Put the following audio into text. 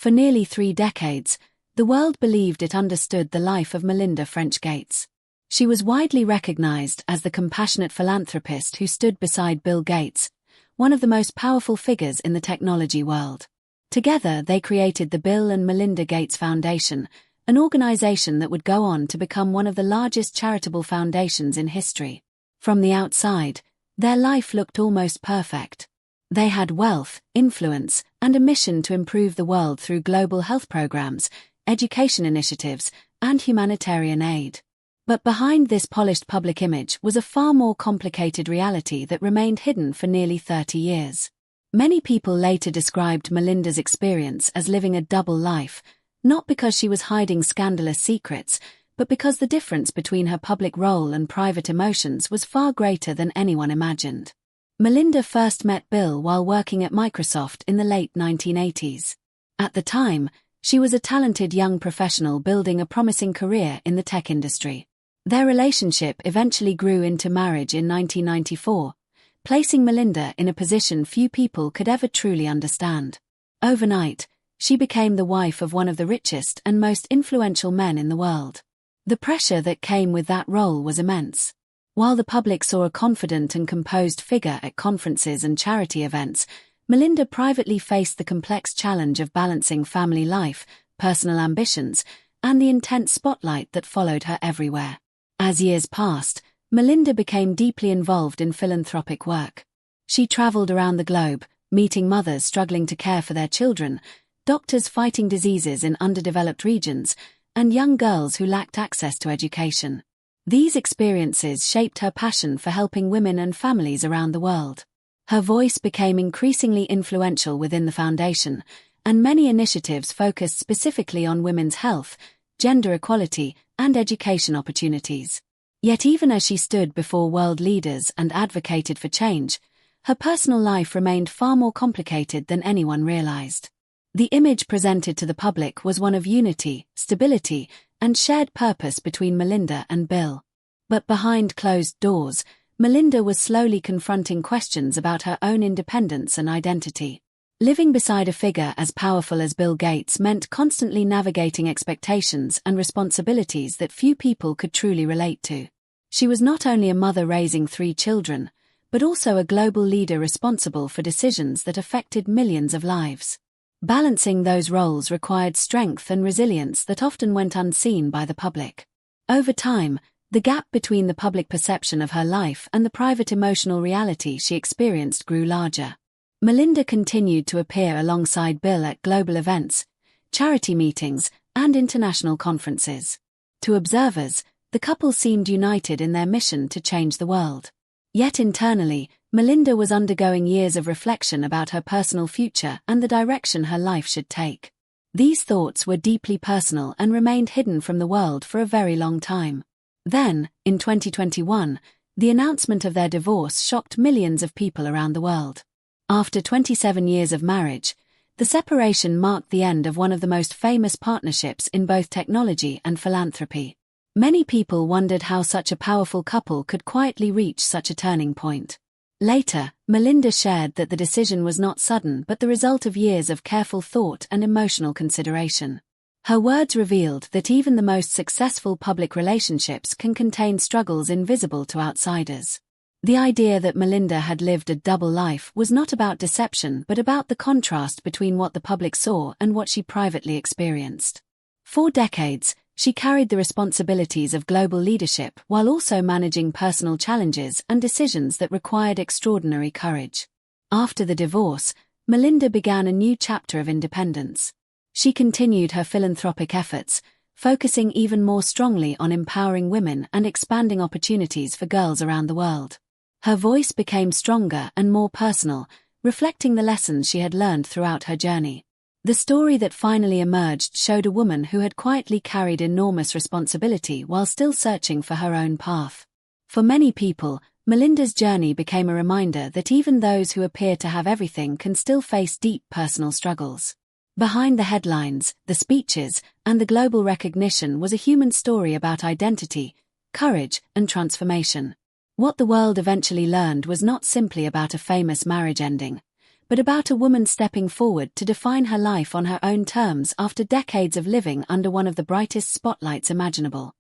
For nearly 3 decades, the world believed it understood the life of Melinda French Gates. She was widely recognized as the compassionate philanthropist who stood beside Bill Gates, one of the most powerful figures in the technology world. Together, they created the Bill and Melinda Gates Foundation, an organization that would go on to become one of the largest charitable foundations in history. From the outside, their life looked almost perfect. They had wealth, influence, and a mission to improve the world through global health programs, education initiatives, and humanitarian aid. But behind this polished public image was a far more complicated reality that remained hidden for nearly 30 years. Many people later described Melinda's experience as living a double life, not because she was hiding scandalous secrets, but because the difference between her public role and private emotions was far greater than anyone imagined. Melinda first met Bill while working at Microsoft in the late 1980s. At the time, she was a talented young professional building a promising career in the tech industry. Their relationship eventually grew into marriage in 1994, placing Melinda in a position few people could ever truly understand. Overnight, she became the wife of one of the richest and most influential men in the world. The pressure that came with that role was immense. While the public saw a confident and composed figure at conferences and charity events, Melinda privately faced the complex challenge of balancing family life, personal ambitions, and the intense spotlight that followed her everywhere. As years passed, Melinda became deeply involved in philanthropic work. She traveled around the globe, meeting mothers struggling to care for their children, doctors fighting diseases in underdeveloped regions, and young girls who lacked access to education. These experiences shaped her passion for helping women and families around the world. Her voice became increasingly influential within the foundation, and many initiatives focused specifically on women's health, gender equality, and education opportunities. Yet even as she stood before world leaders and advocated for change, her personal life remained far more complicated than anyone realized. The image presented to the public was one of unity, stability, and shared purpose between Melinda and Bill. But behind closed doors, Melinda was slowly confronting questions about her own independence and identity. Living beside a figure as powerful as Bill Gates meant constantly navigating expectations and responsibilities that few people could truly relate to. She was not only a mother raising 3 children, but also a global leader responsible for decisions that affected millions of lives. Balancing those roles required strength and resilience that often went unseen by the public. Over time, the gap between the public perception of her life and the private emotional reality she experienced grew larger. Melinda continued to appear alongside Bill at global events, charity meetings, and international conferences. To observers, the couple seemed united in their mission to change the world. Yet internally, Melinda was undergoing years of reflection about her personal future and the direction her life should take. These thoughts were deeply personal and remained hidden from the world for a very long time. Then, in 2021, the announcement of their divorce shocked millions of people around the world. After 27 years of marriage, the separation marked the end of one of the most famous partnerships in both technology and philanthropy. Many people wondered how such a powerful couple could quietly reach such a turning point. Later, Melinda shared that the decision was not sudden but the result of years of careful thought and emotional consideration. Her words revealed that even the most successful public relationships can contain struggles invisible to outsiders. The idea that Melinda had lived a double life was not about deception but about the contrast between what the public saw and what she privately experienced. For decades, she carried the responsibilities of global leadership while also managing personal challenges and decisions that required extraordinary courage. After the divorce, Melinda began a new chapter of independence. She continued her philanthropic efforts, focusing even more strongly on empowering women and expanding opportunities for girls around the world. Her voice became stronger and more personal, reflecting the lessons she had learned throughout her journey. The story that finally emerged showed a woman who had quietly carried enormous responsibility while still searching for her own path. For many people, Melinda's journey became a reminder that even those who appear to have everything can still face deep personal struggles. Behind the headlines, the speeches, and the global recognition was a human story about identity, courage, and transformation. What the world eventually learned was not simply about a famous marriage ending, but about a woman stepping forward to define her life on her own terms after decades of living under one of the brightest spotlights imaginable.